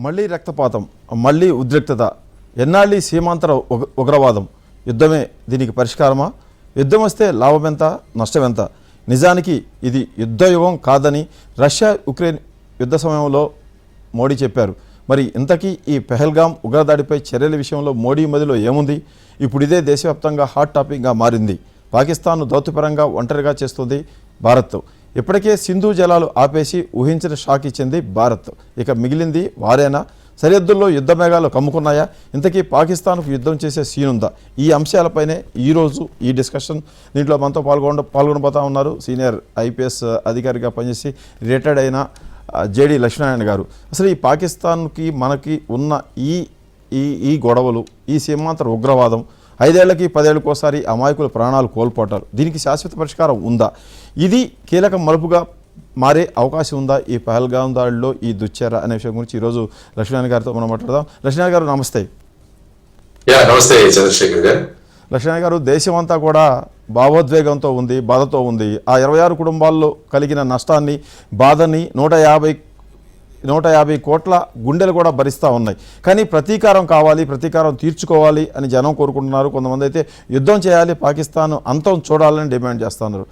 మళ్ళీ రక్తపాతం, మళ్ళీ ఉద్రిక్తత, ఎన్నాళ్ళీ సీమాంతర ఉగ్రవాదం. యుద్ధమే దీనికి పరిష్కారమా? యుద్ధం వస్తే లాభం ఎంత, నష్టం ఎంత? నిజానికి ఇది యుద్ధయుగం కాదని రష్యా ఉక్రెయిన్ యుద్ధ సమయంలో మోడీ చెప్పారు. మరి ఇంతకీ ఈ పెహల్గామ్ ఉగ్రదాడిపై చర్యల విషయంలో మోడీ మదిలో ఏముంది? ఇప్పుడు ఇదే దేశవ్యాప్తంగా హాట్ టాపిక్గా మారింది. పాకిస్తాన్ను దౌత్యపరంగా ఒంటరిగా చేస్తుంది భారత్. ఇప్పటికే సింధు జలాలు ఆపేసి ఊహించిన షాక్ ఇచ్చింది భారత్. ఇక మిగిలింది వారేనా? సరిహద్దుల్లో యుద్ధ మేఘాలు కమ్ముకున్నాయా? ఇంతకీ పాకిస్తాన్కు యుద్ధం చేసే సీనుందా? ఈ అంశాలపైనే ఈరోజు ఈ డిస్కషన్. దీంట్లో మనతో పాల్గొనబోతా ఉన్నారు సీనియర్ ఐపీఎస్ అధికారిగా పనిచేసి రిటైర్డ్ అయిన జేడి లక్ష్మీనారాయణ గారు. అసలు ఈ పాకిస్తాన్కి మనకి ఉన్న ఈ గొడవలు, ఈ సీమాంతర ఉగ్రవాదం, 5 ఏళ్లకి 10 ఏళ్ళకోసారి అమాయకుల ప్రాణాలు కోల్పోతారు. దీనికి శాశ్వత పరిష్కారం ఉందా? ఇది కీలక మలుపుగా మారే అవకాశం ఉందా ఈ పహల్గామ్ దాడిలో, ఈ దుశ్చర్య అనే విషయం గురించి ఈరోజు లక్ష్మీనారాయణ గారితో మనం మాట్లాడదాం. లక్ష్మీనారాయణ గారు నమస్తే. నమస్తే చంద్రశేఖర్ గారు. లక్ష్మీనారాయణ గారు, దేశమంతా కూడా భావోద్వేగంతో ఉంది, బాధతో ఉంది. ఆ 26 కుటుంబాల్లో కలిగిన నష్టాన్ని, బాధని 150 కోట్ల గుండెలు కూడా భరిస్తూ ఉన్నాయి. కానీ ప్రతీకారం కావాలి, ప్రతీకారం తీర్చుకోవాలి అని జనం కోరుకుంటున్నారు. కొంతమంది అయితే యుద్ధం చేయాలి, పాకిస్తాన్ అంతం చూడాలని డిమాండ్ చేస్తున్నారు.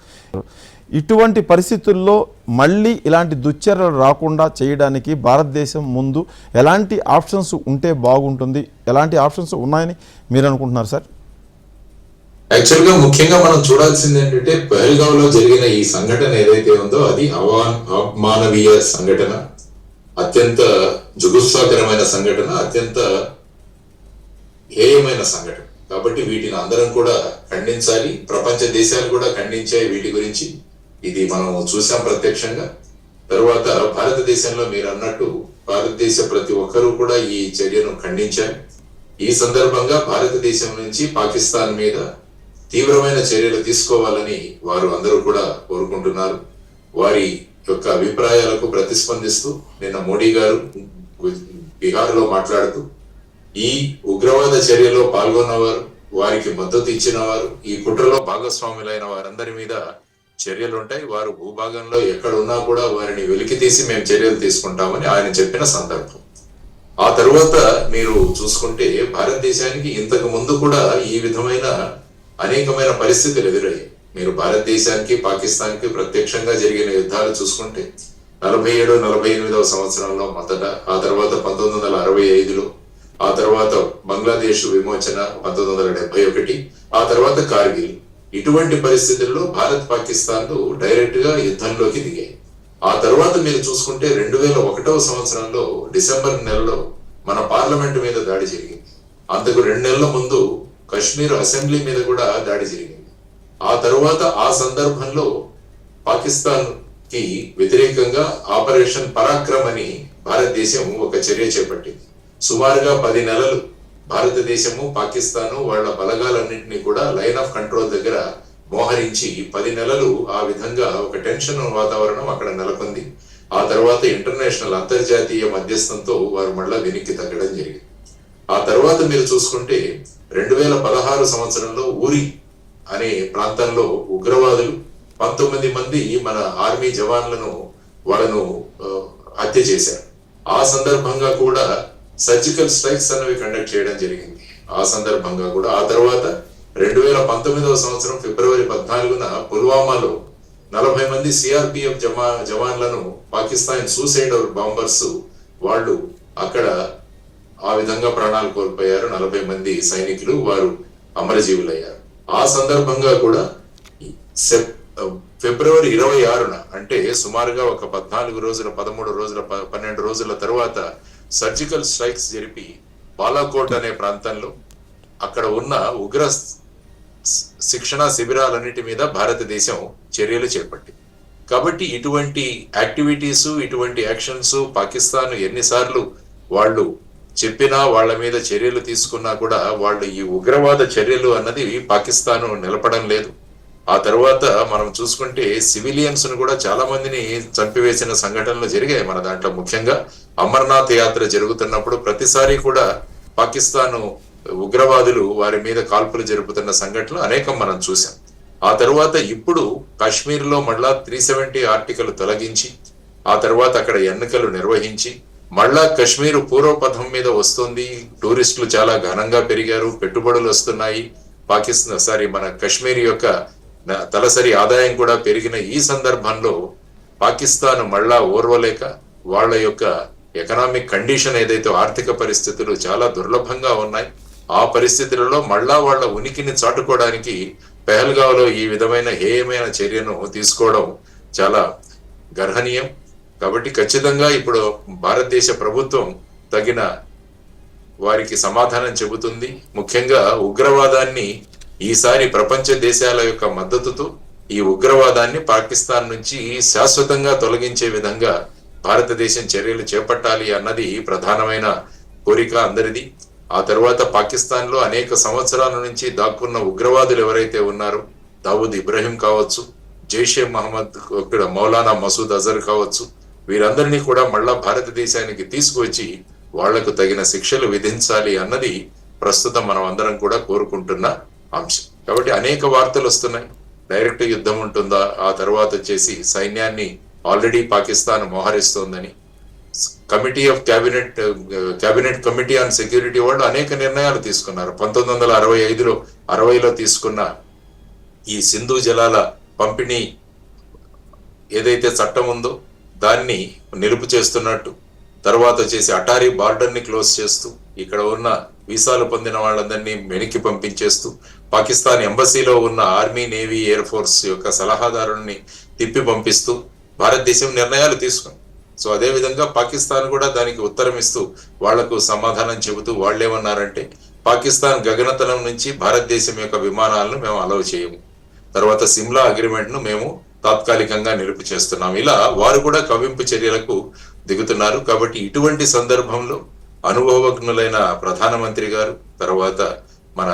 ఇటువంటి పరిస్థితుల్లో మళ్ళీ ఇలాంటి దుశ్చర్యలు రాకుండా చేయడానికి భారతదేశం ముందు ఎలాంటి ఆప్షన్స్ ఉంటే బాగుంటుంది, ఎలాంటి ఆప్షన్స్ ఉన్నాయని మీరు అనుకుంటున్నారు సార్? యాక్చువల్ గా ముఖ్యంగా మనం చూడాల్సింది ఏంటంటే, పహల్గామ్ లో జరిగిన ఈ సంఘటన ఏదైతే ఉందో అది అమానవీయ సంఘటన, అత్యంత జుగుప్సాకరమైన సంఘటన, అత్యంత హేయమైన సంఘటన. కాబట్టి వీటిని అందరం కూడా ఖండించాలి. ప్రపంచ దేశాలు కూడా ఖండించాయి వీటి గురించి. ఇది మనం చూసాం ప్రత్యక్షంగా. తరువాత భారతదేశంలో మీరు అన్నట్టు భారతదేశ ప్రతి ఒక్కరూ కూడా ఈ చర్యను ఖండించారు. ఈ సందర్భంగా భారతదేశం నుంచి పాకిస్తాన్ మీద తీవ్రమైన చర్యలు తీసుకోవాలని వారు అందరూ కూడా కోరుకుంటున్నారు. వారి యొక్క అభిప్రాయాలకు ప్రతిస్పందిస్తూ నిన్న మోడీ గారు బీహార్ లో మాట్లాడుతూ, ఈ ఉగ్రవాద చర్యలో పాల్గొన్నవారు, వారికి మద్దతు ఇచ్చిన వారు, ఈ కుట్రలో భాగస్వాములైన వారందరి మీద చర్యలు ఉంటాయి. వారు భూభాగంలో ఎక్కడ ఉన్నా కూడా వారిని వెలికి తీసి మేము చర్యలు తీసుకుంటామని ఆయన చెప్పిన సందర్భం. ఆ తరువాత మీరు చూసుకుంటే భారతదేశానికి ఇంతకు ముందు కూడా ఈ విధమైన అనేకమైన పరిస్థితులు ఎదురయ్యాయి. మీరు భారతదేశానికి పాకిస్తాన్కి ప్రత్యక్షంగా జరిగిన యుద్ధాలు చూసుకుంటే 47-48వ సంవత్సరంలో మొదట, ఆ తర్వాత 1965లో, ఆ తర్వాత బంగ్లాదేశ్ విమోచన 1971, ఆ తర్వాత కార్గిల్. ఇటువంటి పరిస్థితుల్లో భారత్ పాకిస్తాన్లు డైరెక్ట్ గా యుద్ధంలోకి దిగాయి. ఆ తర్వాత మీరు చూసుకుంటే 2001వ సంవత్సరంలో డిసెంబర్ నెలలో మన పార్లమెంట్ మీద దాడి జరిగింది. అంతకు 2 నెలల ముందు కశ్మీర్ అసెంబ్లీ మీద కూడా దాడి జరిగింది. ఆ తర్వాత ఆ సందర్భంలో పాకిస్తాన్ కి వ్యతిరేకంగా ఆపరేషన్ పరాక్రమ్ అని భారతదేశం ఒక చర్య చేపట్టింది. సుమారుగా 10 నెలలు భారతదేశము, పాకిస్తాను వాళ్ళ బలగాలన్నింటినీ కూడా లైన్ ఆఫ్ కంట్రోల్ దగ్గర మోహరించి 10 నెలలు ఆ విధంగా ఒక టెన్షన్ వాతావరణం అక్కడ నెలకొంది. ఆ తర్వాత ఇంటర్నేషనల్ అంతర్జాతీయ మధ్యస్థంతో వారు మళ్ళా వెనక్కి తగ్గడం జరిగింది. ఆ తర్వాత మీరు చూసుకుంటే 2016 సంవత్సరంలో ఊరి అనే ప్రాంతంలో ఉగ్రవాదులు 19 మంది మన ఆర్మీ జవాన్లను వాళ్ళను హత్య చేశారు. ఆ సందర్భంగా కూడా సర్జికల్ స్ట్రైక్స్ అనేవి కండక్ట్ చేయడం జరిగింది. ఆ సందర్భంగా కూడా ఆ తర్వాత 2019వ సంవత్సరం ఫిబ్రవరి 14న పుల్వామాలో 40 మంది సిఆర్పిఎఫ్ జవాన్లను పాకిస్తాన్ సూసైడ్ బాంబర్స్ వాళ్ళు అక్కడ ఆ విధంగా ప్రాణాలు కోల్పోయారు. 40 మంది సైనికులు వారు అమరజీవులయ్యారు. ఆ సందర్భంగా కూడా ఫిబ్రవరి 26న, అంటే సుమారుగా ఒక 14 రోజుల 13 రోజుల 12 రోజుల తర్వాత సర్జికల్ స్ట్రైక్స్ జరిపి బాలాకోట్ అనే ప్రాంతంలో అక్కడ ఉన్న ఉగ్ర శిక్షణ శిబిరాలన్నిటి మీద భారతదేశం చర్యలు చేపట్టింది. కాబట్టి ఇటువంటి యాక్టివిటీస్, ఇటువంటి యాక్షన్స్ పాకిస్తాన్ ఎన్నిసార్లు వాళ్ళు చెప్పినా, వాళ్ళ మీద చర్యలు తీసుకున్నా కూడా వాళ్ళు ఈ ఉగ్రవాద చర్యలు అన్నది పాకిస్తాన్ నిలపడం లేదు. ఆ తర్వాత మనం చూసుకుంటే సివిలియన్స్ ను కూడా చాలా మందిని చంపివేసిన సంఘటనలు జరిగాయి మన దాంట్లో. ముఖ్యంగా అమర్నాథ్ యాత్ర జరుగుతున్నప్పుడు ప్రతిసారి కూడా పాకిస్తాన్ ఉగ్రవాదులు వారి మీద కాల్పులు జరుపుతున్న సంఘటనలు అనేకం మనం చూసాం. ఆ తర్వాత ఇప్పుడు కాశ్మీర్ లో మళ్ళా 370 ఆర్టికల్ తొలగించి, ఆ తర్వాత అక్కడ ఎన్నికలు నిర్వహించి మళ్ళా కశ్మీర్ పూర్వపథం మీద వస్తుంది. టూరిస్టులు చాలా ఘనంగా పెరిగారు, పెట్టుబడులు వస్తున్నాయి. మన కశ్మీర్ యొక్క తలసరి ఆదాయం కూడా పెరిగిన ఈ సందర్భంలో పాకిస్తాన్ మళ్ళా ఓర్వలేక వాళ్ళ యొక్క ఎకనామిక్ కండిషన్ ఏదైతే ఆర్థిక పరిస్థితులు చాలా దుర్లభంగా ఉన్నాయి, ఆ పరిస్థితులలో మళ్ళా వాళ్ళ ఉనికిని చాటుకోవడానికి పెహల్గావ్లో ఈ విధమైన హేయమైన చర్యను తీసుకోవడం చాలా గర్హనీయం. కాబట్టి ఖచ్చితంగా ఇప్పుడు భారతదేశ ప్రభుత్వం తగిన వారికి సమాధానం చెబుతుంది. ముఖ్యంగా ఉగ్రవాదాన్ని ఈసారి ప్రపంచ దేశాల యొక్క మద్దతుతో ఈ ఉగ్రవాదాన్ని పాకిస్తాన్ నుంచి శాశ్వతంగా తొలగించే విధంగా భారతదేశం చర్యలు చేపట్టాలి అన్నది ప్రధానమైన కోరిక అందరిది. ఆ తర్వాత పాకిస్తాన్ లో అనేక సంవత్సరాల నుంచి దాక్కున్న ఉగ్రవాదులు ఎవరైతే ఉన్నారో, దావూద్ ఇబ్రహీం కావచ్చు, జైషే మహమ్మద్ మౌలానా మసూద్ అజర్ కావచ్చు, వీరందరినీ కూడా మళ్ళా భారతదేశానికి తీసుకువచ్చి వాళ్లకు తగిన శిక్షలు విధించాలి అన్నది ప్రస్తుతం మనం అందరం కూడా కోరుకుంటున్న అంశం. కాబట్టి అనేక వార్తలు వస్తున్నాయి. డైరెక్ట్ యుద్ధం ఉంటుందా, ఆ తర్వాత వచ్చేసి సైన్యాన్ని ఆల్రెడీ పాకిస్తాన్ మోహరిస్తోందని. క్యాబినెట్ కమిటీ ఆన్ సెక్యూరిటీ వాళ్ళు అనేక నిర్ణయాలు తీసుకున్నారు. 1965లో తీసుకున్న ఈ సింధు జలాల పంపిణీ ఏదైతే చట్టం ఉందో దాన్ని నిలుపు చేస్తున్నట్టు, తర్వాత వచ్చేసి అటారీ బార్డర్ ని క్లోజ్ చేస్తూ, ఇక్కడ ఉన్న వీసాలు పొందిన వాళ్ళందరినీ వెనక్కి పంపించేస్తూ, పాకిస్తాన్ ఎంబసీలో ఉన్న ఆర్మీ, నేవీ, ఎయిర్ ఫోర్స్ యొక్క సలహాదారుల్ని తిప్పి పంపిస్తూ భారతదేశం నిర్ణయాలు తీసుకుంది. సో అదే విధంగా పాకిస్తాన్ కూడా దానికి ఉత్తరం ఇస్తూ వాళ్లకు సమాధానం చెబుతూ వాళ్ళేమన్నారంటే, పాకిస్తాన్ గగనతలం నుంచి భారతదేశం యొక్క విమానాలను మేము అలౌ చేయము, తర్వాత సిమ్లా అగ్రిమెంట్ ను మేము తాత్కాలికంగా నిలుపు చేస్తున్నాం. ఇలా వారు కూడా కవ్వింపు చర్యలకు దిగుతున్నారు. కాబట్టి ఇటువంటి సందర్భంలో అనుభవజ్ఞులైన ప్రధానమంత్రి గారు, తర్వాత మన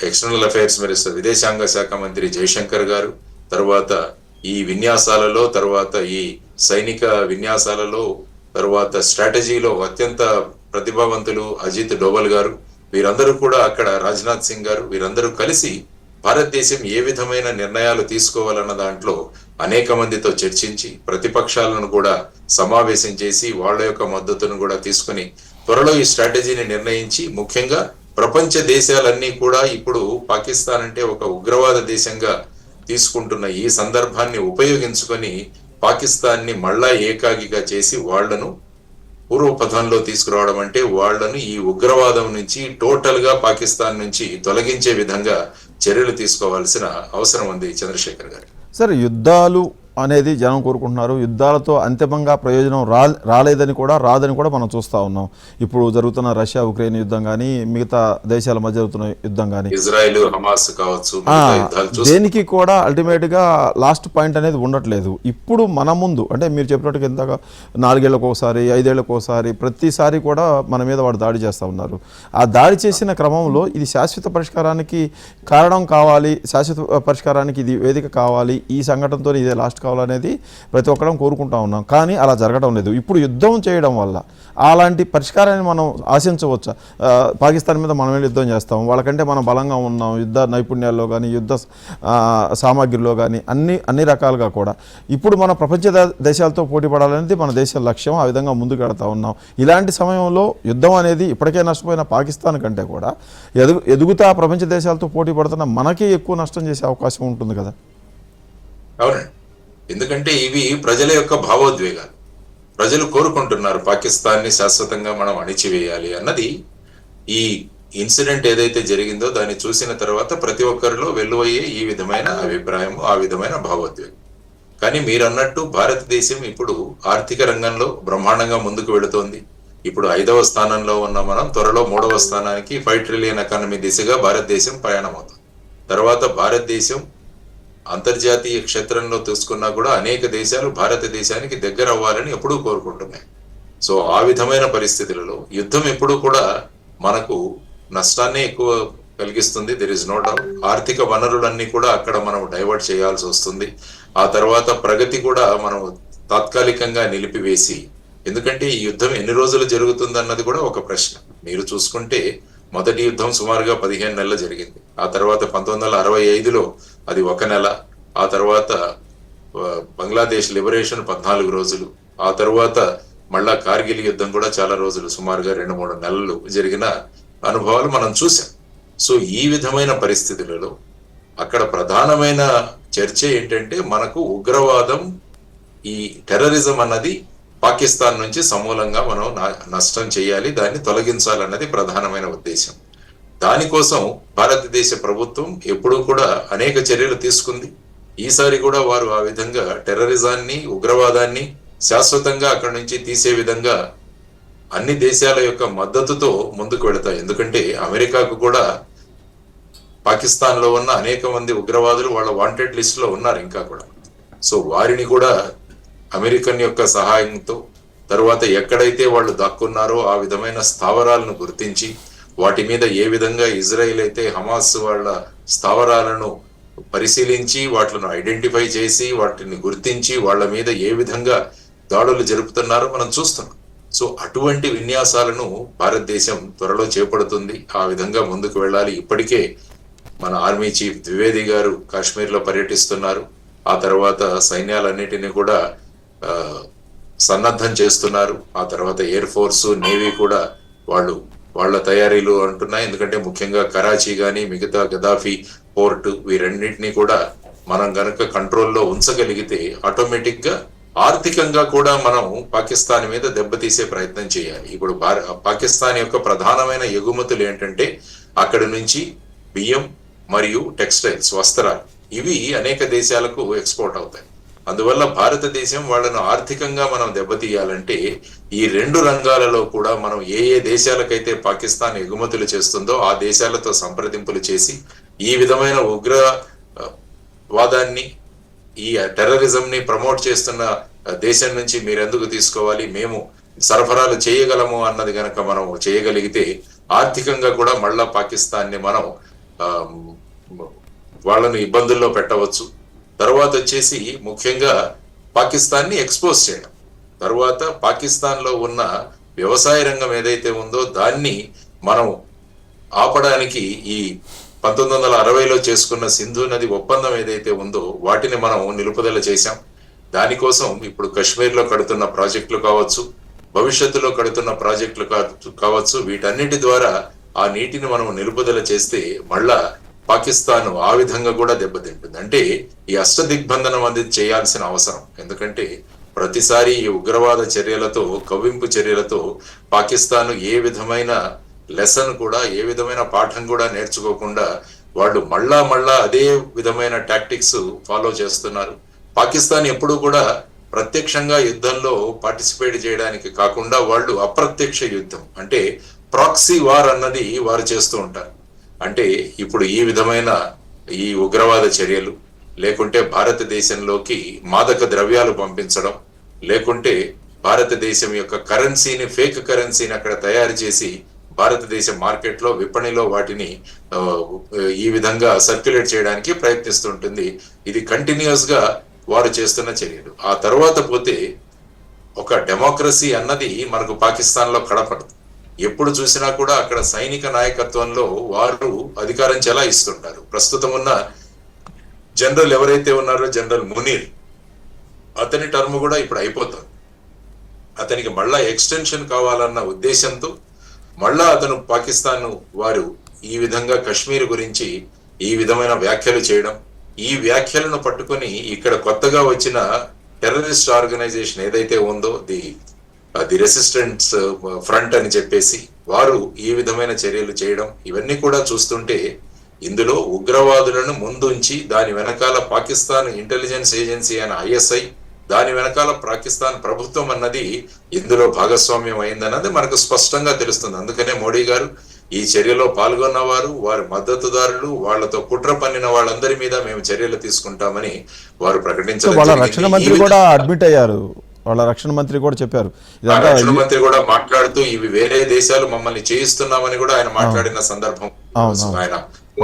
ఎక్స్టర్నల్ అఫైర్స్ మినిస్టర్, విదేశాంగ శాఖ మంత్రి జయశంకర్ గారు, తర్వాత ఈ విన్యాసాలలో, తర్వాత ఈ సైనిక విన్యాసాలలో, తర్వాత స్ట్రాటజీలో అత్యంత ప్రతిభావంతులు అజిత్ డోవల్ గారు, వీరందరూ కూడా అక్కడ రాజ్నాథ్ సింగ్ గారు, వీరందరూ కలిసి భారతదేశం ఏ విధమైన నిర్ణయాలు తీసుకోవాలన్న దాంట్లో అనేక మందితో చర్చించి ప్రతిపక్షాలను కూడా సమావేశం చేసి వాళ్ళ యొక్క మద్దతును కూడా తీసుకుని త్వరలో ఈ స్ట్రాటజీని నిర్ణయించి, ముఖ్యంగా ప్రపంచ దేశాలన్నీ కూడా ఇప్పుడు పాకిస్తాన్ అంటే ఒక ఉగ్రవాద దేశంగా తీసుకుంటున్న ఈ సందర్భాన్ని ఉపయోగించుకొని పాకిస్తాన్ ని మళ్ళా ఏకాగిగా చేసి వాళ్లను పూర్వపథంలో తీసుకురావడం, అంటే వాళ్లను ఈ ఉగ్రవాదం నుంచి టోటల్ గా పాకిస్తాన్ నుంచి తొలగించే విధంగా చర్యలు తీసుకోవాల్సిన అవసరం ఉంది. చంద్రశేఖర్ గారు, సార్, యుద్ధాలు అనేది జనం కోరుకుంటున్నారు. యుద్ధాలతో అంతిమంగా ప్రయోజనం రాలేదని కూడా రాదని కూడా మనం చూస్తూ ఉన్నాం. ఇప్పుడు జరుగుతున్న రష్యా ఉక్రెయిన్ యుద్ధం కానీ, మిగతా దేశాల మధ్య జరుగుతున్న యుద్ధం కానీ, ఇజ్రాయెల్ హమాస్ కావచ్చు, దేనికి కూడా అల్టిమేట్గా లాస్ట్ పాయింట్ అనేది ఉండట్లేదు. ఇప్పుడు మన ముందు అంటే మీరు చెప్పినట్టుగా ఇందాక 4 ఏళ్లకు ఒకసారి, 5 ఏళ్లకు ఒకసారి, ప్రతిసారి కూడా మన మీద వాడు దాడి చేస్తూ ఉన్నారు. ఆ దాడి చేసిన క్రమంలో ఇది శాశ్వత పరిష్కారానికి కారణం కావాలి, శాశ్వత పరిష్కారానికి ఇది వేదిక కావాలి, ఈ సంఘటనతో ఇదే లాస్ట్ కావాలనేది ప్రతి ఒక్కరం కోరుకుంటా ఉన్నాం. కానీ అలా జరగడం లేదు. ఇప్పుడు యుద్ధం చేయడం వల్ల అలాంటి పరిష్కారాన్ని మనం ఆశించవచ్చా? పాకిస్తాన్ మీద మనం యుద్ధం చేస్తాం, వాళ్ళకంటే మనం బలంగా ఉన్నాం యుద్ధ నైపుణ్యాల్లో కానీ, యుద్ధ సామాగ్రిలో కానీ, అన్ని రకాలుగా కూడా ఇప్పుడు మన ప్రపంచ దేశాలతో పోటీ పడాలనేది మన దేశ లక్ష్యం. ఆ విధంగా ముందుకు వెళ్తా ఉన్నాం. ఇలాంటి సమయంలో యుద్ధం అనేది ఇప్పటికే నష్టపోయిన పాకిస్తాన్ కంటే కూడా ఎదుగుతా ప్రపంచ దేశాలతో పోటీ పడుతున్న మనకే ఎక్కువ నష్టం చేసే అవకాశం ఉంటుంది కదా. అవునండి, ఎందుకంటే ఇవి ప్రజల యొక్క భావోద్వేగాలు. ప్రజలు కోరుకుంటున్నారు పాకిస్తాన్ ని శాశ్వతంగా మనం అణిచివేయాలి అన్నది. ఈ ఇన్సిడెంట్ ఏదైతే జరిగిందో దాన్ని చూసిన తర్వాత ప్రతి ఒక్కరిలో వెల్లువయ్యే ఈ విధమైన అభిప్రాయం, ఆ విధమైన భావోద్వేగం. కానీ మీరు అన్నట్టు భారతదేశం ఇప్పుడు ఆర్థిక రంగంలో బ్రహ్మాండంగా ముందుకు వెళుతోంది. ఇప్పుడు 5వ స్థానంలో ఉన్న మనం త్వరలో 3వ స్థానానికి 5 ట్రిలియన్ ఎకానమీ దిశగా భారతదేశం ప్రయాణం అవుతుంది. తర్వాత భారతదేశం అంతర్జాతీయ క్షేత్రంలో తీసుకున్నా కూడా అనేక దేశాలు భారతదేశానికి దగ్గర అవ్వాలని ఎప్పుడూ కోరుకుంటున్నాయి. సో ఆ విధమైన పరిస్థితులలో యుద్ధం ఎప్పుడూ కూడా మనకు నష్టాన్ని ఎక్కువ కలిగిస్తుంది. There is no doubt. ఆర్థిక వనరులన్నీ కూడా అక్కడ మనం డైవర్ట్ చేయాల్సి వస్తుంది. ఆ తర్వాత ప్రగతి కూడా మనం తాత్కాలికంగా నిలిపివేసి, ఎందుకంటే ఈ యుద్ధం ఎన్ని రోజులు జరుగుతుంది అన్నది కూడా ఒక ప్రశ్న. మీరు చూసుకుంటే మొదటి యుద్ధం సుమారుగా 15 నెలలు జరిగింది. ఆ తర్వాత 1965లో అది 1 నెల. ఆ తర్వాత బంగ్లాదేశ్ లిబరేషన్ 14 రోజులు. ఆ తర్వాత మళ్ళా కార్గిల్ యుద్ధం కూడా చాలా రోజులు, సుమారుగా 2-3 నెలలు జరిగిన అనుభవాలు మనం చూసాం. సో ఈ విధమైన పరిస్థితులలో అక్కడ ప్రధానమైన చర్చ ఏంటంటే, మనకు ఉగ్రవాదం, ఈ టెర్రరిజం అన్నది పాకిస్తాన్ నుంచి సమూలంగా మనం నష్టం చేయాలి, దాన్ని తొలగించాలన్నది ప్రధానమైన ఉద్దేశం. దానికోసం భారతదేశ ప్రభుత్వం ఎప్పుడూ కూడా అనేక చర్యలు తీసుకుంది. ఈసారి కూడా వారు ఆ విధంగా టెర్రరిజాన్ని, ఉగ్రవాదాన్ని శాశ్వతంగా అక్కడి నుంచి తీసే విధంగా అన్ని దేశాల యొక్క మద్దతుతో ముందుకు వెళతాయి. ఎందుకంటే అమెరికాకు కూడా పాకిస్తాన్ లో ఉన్న అనేక మంది ఉగ్రవాదులు వాళ్ళ వాంటెడ్ లిస్ట్ లో ఉన్నారు ఇంకా కూడా. సో వారిని కూడా అమెరికన్ యొక్క సహాయంతో, తర్వాత ఎక్కడైతే వాళ్ళు దాక్కున్నారో ఆ విధమైన స్థావరాలను గుర్తించి, వాటి మీద ఏ విధంగా ఇజ్రాయెల్ అయితే హమాస్ వాళ్ళ స్థావరాలను పరిశీలించి వాటిని ఐడెంటిఫై చేసి వాటిని గుర్తించి వాళ్ళ మీద ఏ విధంగా దాడులు జరుపుతున్నారో మనం చూస్తున్నాం. సో అటువంటి విన్యాసాలను భారతదేశం త్వరలో చేపడుతుంది. ఆ విధంగా ముందుకు వెళ్ళాలి. ఇప్పటికే మన ఆర్మీ చీఫ్ ద్వివేది గారు కాశ్మీర్ లో పర్యటిస్తున్నారు. ఆ తర్వాత సైన్యాలన్నిటినీ కూడా సన్నద్ధం చేస్తున్నారు. ఆ తర్వాత ఎయిర్ ఫోర్స్, నేవీ కూడా వాళ్ళ తయారీలు అంటున్నాయి. ఎందుకంటే ముఖ్యంగా కరాచీ గాని, మిగతా గదాఫీ పోర్ట్, వీరన్నిటినీ కూడా మనం గనక కంట్రోల్లో ఉంచగలిగితే ఆటోమేటిక్ గా ఆర్థికంగా కూడా మనం పాకిస్తాన్ మీద దెబ్బతీసే ప్రయత్నం చేయాలి. ఇప్పుడు పాకిస్తాన్ యొక్క ప్రధానమైన ఎగుమతులు ఏంటంటే అక్కడి నుంచి బియ్యం మరియు టెక్స్టైల్స్, వస్త్రాలు, ఇవి అనేక దేశాలకు ఎక్స్పోర్ట్ అవుతాయి. అందువల్ల భారతదేశం వాళ్ళను ఆర్థికంగా మనం దెబ్బతీయాలంటే ఈ 2 రంగాలలో కూడా మనం ఏ దేశాలకైతే పాకిస్తాన్ ఎగుమతులు చేస్తుందో ఆ దేశాలతో సంప్రదింపులు చేసి ఈ విధమైన ఉగ్రవాదాన్ని, ఈ టెర్రరిజం ని ప్రమోట్ చేస్తున్న దేశం నుంచి మీరెందుకు తీసుకోవాలి, మేము సరఫరాలు చేయగలము అన్నది గనక మనం చేయగలిగితే ఆర్థికంగా కూడా మళ్ళా పాకిస్తాన్ ని మనం వాళ్ళను ఇబ్బందుల్లో పెట్టవచ్చు. తర్వాత వచ్చేసి ముఖ్యంగా పాకిస్తాన్ ని ఎక్స్పోజ్ చేయడం, తర్వాత పాకిస్తాన్ లో ఉన్న వ్యవసాయ రంగం ఏదైతే ఉందో దాన్ని మనం ఆపడానికి ఈ 1960లో చేసుకున్న సింధు నది ఒప్పందం ఏదైతే ఉందో వాటిని మనం నిలుపుదల చేశాం. దానికోసం ఇప్పుడు కశ్మీర్ లో కడుతున్న ప్రాజెక్టులు కావచ్చు, భవిష్యత్తులో కడుతున్న ప్రాజెక్టులు కావచ్చు, వీటన్నిటి ద్వారా ఆ నీటిని మనం నిలుపుదల చేస్తే మళ్ళా పాకిస్తాన్ ఆ విధంగా కూడా దెబ్బతింటుంది. అంటే ఈ అష్టదిగ్బంధనం అనేది చేయాల్సిన అవసరం. ఎందుకంటే ప్రతిసారి ఈ ఉగ్రవాద చర్యలతో, కవ్వింపు చర్యలతో పాకిస్తాన్ ఏ విధమైన లెసన్ కూడా, ఏ విధమైన పాఠం కూడా నేర్చుకోకుండా వాళ్ళు మళ్ళా అదే విధమైన టాక్టిక్స్ ఫాలో చేస్తున్నారు. పాకిస్తాన్ ఎప్పుడూ కూడా ప్రత్యక్షంగా యుద్ధంలో పార్టిసిపేట్ చేయడానికి కాకుండా వాళ్ళు అప్రత్యక్ష యుద్ధం, అంటే ప్రాక్సీ వార్ అన్నది వారు చేస్తూ ఉంటారు. అంటే ఇప్పుడు ఈ విధమైన ఈ ఉగ్రవాద చర్యలు, లేకుంటే భారతదేశంలోకి మాదక ద్రవ్యాలు పంపించడం, లేకుంటే భారతదేశం యొక్క కరెన్సీని, ఫేక్ కరెన్సీని అక్కడ తయారు చేసి భారతదేశ మార్కెట్ లో, విపణిలో వాటిని ఈ విధంగా సర్క్యులేట్ చేయడానికి ప్రయత్నిస్తుంటుంది. ఇది కంటిన్యూస్ గా వారు చేస్తున్న చర్యలు. ఆ తర్వాత పోతే ఒక డెమోక్రసీ అన్నది మనకు పాకిస్తాన్ లో కనపడదు. ఎప్పుడు చూసినా కూడా అక్కడ సైనిక నాయకత్వంలో వారు అధికారం చెలాయిస్తుంటారు. ప్రస్తుతం ఉన్న జనరల్ ఎవరైతే ఉన్నారో, జనరల్ మునీర్, అతని టర్మ్ కూడా ఇప్పుడు అయిపోతుంది. అతనికి మళ్ళా ఎక్స్టెన్షన్ కావాలన్న ఉద్దేశంతో మళ్ళా అతను పాకిస్తాన్ వారు ఈ విధంగా కశ్మీర్ గురించి ఈ విధమైన వ్యాఖ్యలు చేయడం, ఈ వ్యాఖ్యలను పట్టుకొని ఇక్కడ కొత్తగా వచ్చిన టెర్రరిస్ట్ ఆర్గనైజేషన్ ఏదైతే ఉందో ది రెసిస్టెన్స్ ఫ్రంట్ అని చెప్పేసి వారు ఈ విధమైన చర్యలు చేయడం, ఇవన్నీ కూడా చూస్తుంటే ఇందులో ఉగ్రవాదులను ముందుంచి దాని వెనకాల పాకిస్తాన్ ఇంటెలిజెన్స్ ఏజెన్సీ అయిన ISI, దాని వెనకాల పాకిస్తాన్ ప్రభుత్వం అన్నది ఇందులో భాగస్వామ్యం అయిందన్నది మనకు స్పష్టంగా తెలుస్తుంది. అందుకనే మోడీ గారు ఈ చర్యలో పాల్గొన్నవారు, వారి మద్దతుదారులు, వాళ్లతో కుట్ర పన్నిన వాళ్ళందరి మీద మేము చర్యలు తీసుకుంటామని వారు ప్రకటించారు. వాళ్ళ రక్షణ మంత్రి కూడా అడ్మిట్ అయ్యారు. వాళ్ళ రక్షణ మంత్రి కూడా చెప్పారు. రక్షణ మంత్రి కూడా మాట్లాడుతూ ఇవి వేరే దేశాలు మమ్మల్ని చేయిస్తున్నామని కూడా ఆయన మాట్లాడిన సందర్భం ఆయన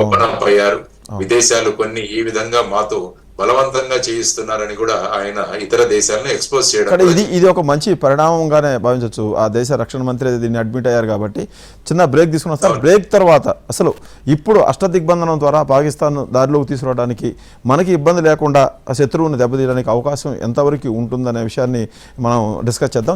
ఓపెన్ అప్ అయ్యారు. విదేశాలు కొన్ని ఈ విధంగా మాతో బలవంతంగా చేయిస్తున్నారని కూడా ఆయన ఇతర దేశాలను ఎక్స్పోజ్ చేయడం, ఇది ఒక మంచి పరిణామంగానే భావించవచ్చు. ఆ దేశ రక్షణ మంత్రి దీన్ని అడ్మిట్ అయ్యారు కాబట్టి. చిన్న బ్రేక్ తీసుకున్నాం సార్. బ్రేక్ తర్వాత అసలు ఇప్పుడు అష్టదిగ్బంధనం ద్వారా పాకిస్తాన్ దారిలోకి తీసుకురావడానికి, మనకి ఇబ్బంది లేకుండా శత్రువుని దెబ్బతీయడానికి అవకాశం ఎంతవరకు ఉంటుందనే విషయాన్ని మనం డిస్కస్ చేద్దాం.